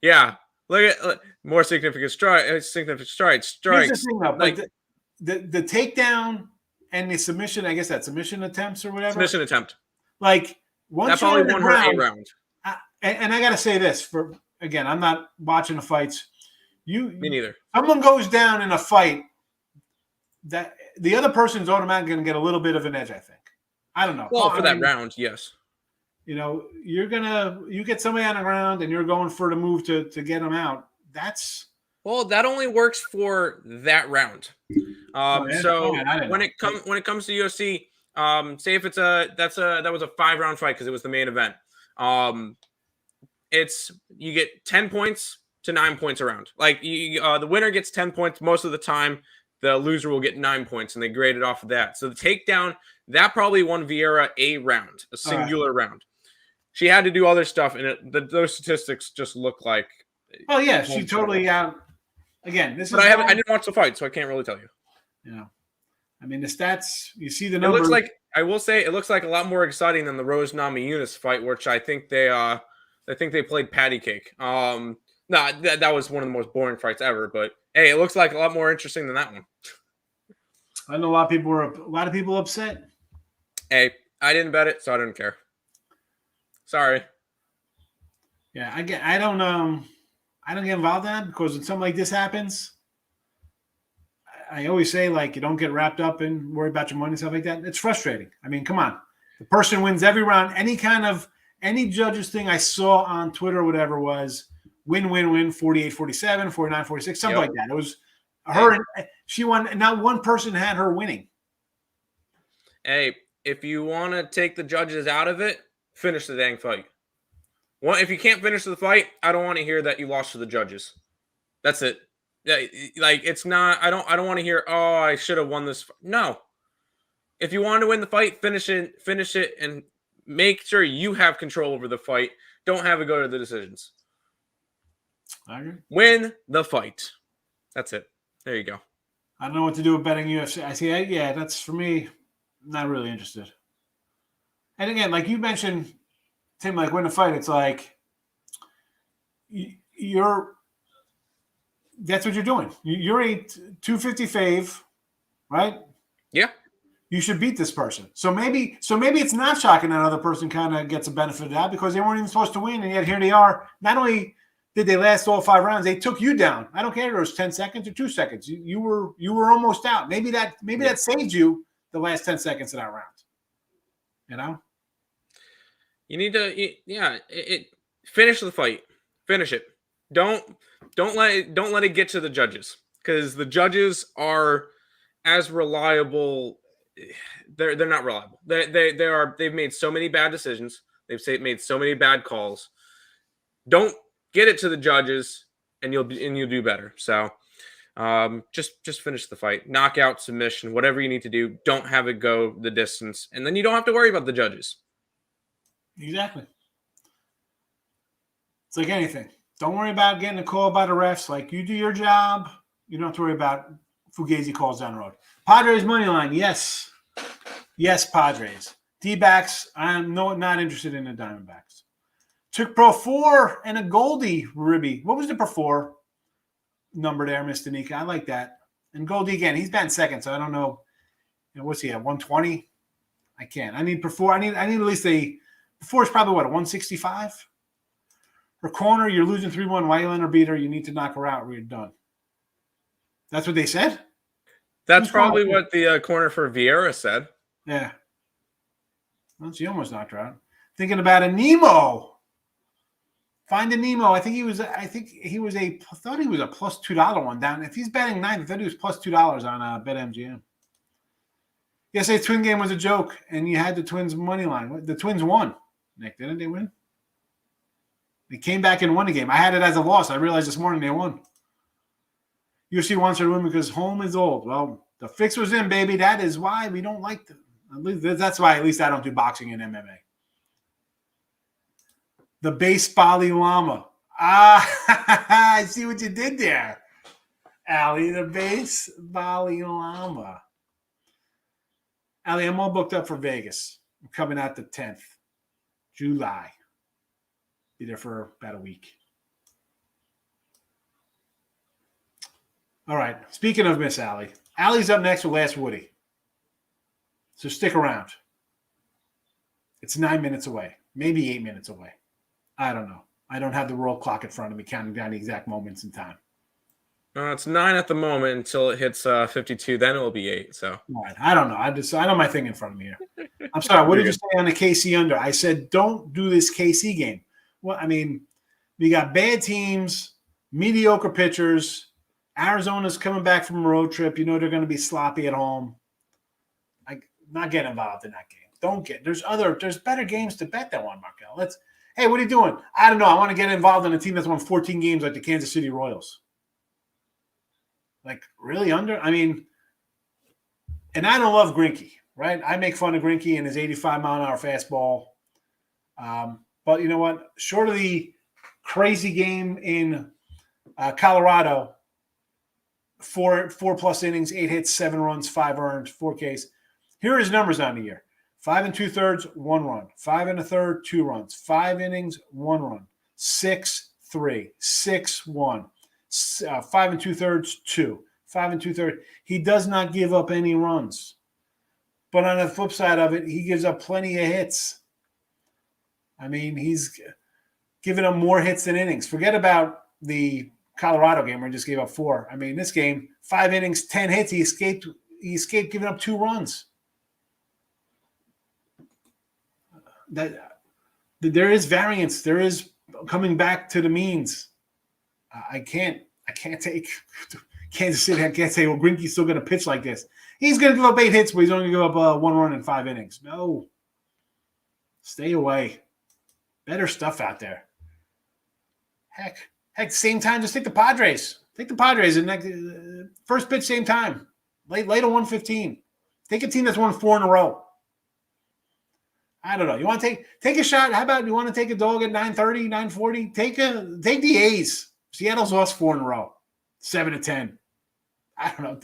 Yeah. Look at more significant strikes. Here's the thing, though, like the takedown and the submission, I guess that submission attempts or whatever. Submission attempt. Like once that probably won her a round. And I got to say this again, I'm not watching the fights. Me neither. Someone goes down in a fight, that the other person's automatically going to get a little bit of an edge, I think. I don't know. Well, for that round, yes. You get somebody on the ground and you're going for the move to get them out. That only works for that round. When it comes to UFC, say if that was a 5-round fight because it was the main event. You get 10 points to 9 points a round. Like the winner gets 10 points most of the time. The loser will get 9 points, and they grade it off of that. So the takedown that probably won Vieira a round, a singular round. She had to do other stuff, and those statistics just look like. Oh yeah, she totally out. Again, I didn't watch the fight, so I can't really tell you. I mean the stats. You see the numbers. It looks like it looks like a lot more exciting than the Rose Namajunas fight, which I think they played patty cake. No, that was one of the most boring fights ever. But hey, it looks like a lot more interesting than that one. I know a lot of people upset. Hey, I didn't bet it, so I didn't care. Sorry. Yeah, I don't get involved in that because when something like this happens, I always say like you don't get wrapped up and worry about your money and stuff like that. It's frustrating. I mean, come on. The person wins every round. Any judges thing I saw on Twitter or whatever was win, 48-47, 49-46, something like that. It was her. She won. Not one person had her winning. Hey, if you want to take the judges out of it, finish the dang fight. Well, if you can't finish the fight, I don't want to hear that you lost to the judges. That's it. Yeah, like it's not. I don't want to hear. Oh, I should have won this. No. If you want to win the fight, finish it, and make sure you have control over the fight. Don't have it go to the decisions. I agree. Win the fight. That's it. There you go. I don't know what to do with betting UFC. I see. Yeah, that's for me. Not really interested. And again, like you mentioned, Tim, like win the fight. It's like that's what you're doing. You're a 250 fave, right? Yeah. You should beat this person. So maybe it's not shocking that another person kind of gets a benefit of that because they weren't even supposed to win, and yet here they are. Not only did they last all 5 rounds, they took you down. I don't care if it was 10 seconds or 2 seconds. You were almost out. Maybe that saved you the last 10 seconds of that round. You need to finish the fight. Finish it. Don't let it get to the judges because the judges are as reliable. They're not reliable. They've made so many bad decisions. They've made so many bad calls. Don't get it to the judges, and you'll do better. So, just finish the fight, knockout, submission, whatever you need to do. Don't have it go the distance, and then you don't have to worry about the judges. Exactly. It's like anything. Don't worry about getting a call by the refs. Like you do your job, you don't have to worry about Fugazi calls down the road. Padres money line, yes, Padres. D-backs, I'm not interested in the Diamondbacks. Took Pro 4 and a Goldie Ribby. What was the Pro 4 number there, Mr. Nika? I like that. And Goldie again, he's batting second, so I don't know. What's he at? 120? I can't. I need Pro 4. I need at least a. Pro 4 is probably what, a 165? Her corner, you're losing 3-1. Why you let her beat her? You need to knock her out or you're done. That's what they said? That's probably what the corner for Vieira said. Yeah. Well, she almost knocked her out. Thinking about a Nemo. Find a Nemo. I thought he was a plus $2 one down. If he's betting 9, I thought he was plus $2 on BetMGM. Yesterday, Twin game was a joke, and you had the Twins money line. The Twins won. Nick, didn't they win? They came back and won the game. I had it as a loss. I realized this morning they won. UFC wants her to win because home is old. Well, the fix was in, baby. That is why we don't like them. That's why at least I don't do boxing and MMA. The baseball llama. I see what you did there, Allie. The baseball llama. Allie, I'm all booked up for Vegas. I'm coming out the 10th, July. Be there for about a week. All right. Speaking of Miss Allie, Allie's up next with Last Woody. So stick around. It's 9 minutes away, maybe 8 minutes away. I don't know. I don't have the world clock in front of me counting down the exact moments in time. It's 9 at the moment until it hits 52. Then it will be 8. So all right. I don't know. I don't have my thing in front of me here. I'm sorry. What did you say on the KC under? I said don't do this KC game. Well, I mean, we got bad teams, mediocre pitchers. Arizona's coming back from a road trip. You know they're going to be sloppy at home. Not get involved in that game. Don't get. There's better games to bet than one, Markel. Hey, what are you doing? I don't know. I want to get involved in a team that's won 14 games like the Kansas City Royals. Like, really under? I mean, and I don't love Greinke, right? I make fun of Greinke and his 85-mile-an-hour fastball. But you know what? Short of the crazy game in Colorado, four plus innings, 8 hits, 7 runs, 5 earned, 4 Ks. Here are his numbers on the year. 5 2/3, 1 run. 5 1/3, 2 runs. 5 innings, 1 run. 6-3, 6-1. 5 2/3, 2. 5 2/3. He does not give up any runs. But on the flip side of it, he gives up plenty of hits. I mean, he's given up more hits than innings. Forget about the Colorado game where he just gave up 4. I mean, this game, 5 innings, 10 hits. He escaped giving up 2 runs. There is variance. There is coming back to the means. I can't take Kansas City. I can't say, well, Greinke's still going to pitch like this. He's going to give up 8 hits, but he's only going to give up 1 run in 5 innings. No. Stay away. Better stuff out there. Heck, same time, just take the Padres. Take the Padres and first pitch, same time. Late at 1:15. Take a team that's won 4 in a row. I don't know. You want to take a shot? How about you want to take a dog at 9:30, 9:40? Take the A's. Seattle's lost 4 in a row, 7-10. I don't know.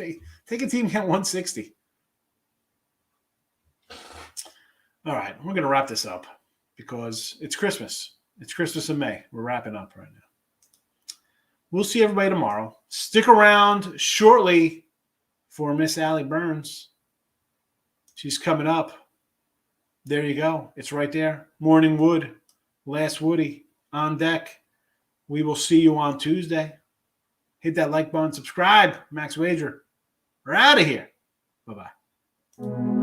Take a team at 160. All right, we're going to wrap this up because it's Christmas. It's Christmas in May. We're wrapping up right now. We'll see everybody tomorrow. Stick around shortly for Miss Allie Burns. She's coming up. There you go. It's right there. Morning Wood. Last Woody on deck. We will see you on Tuesday. Hit that like button. Subscribe. Max Wager. We're out of here. Bye-bye.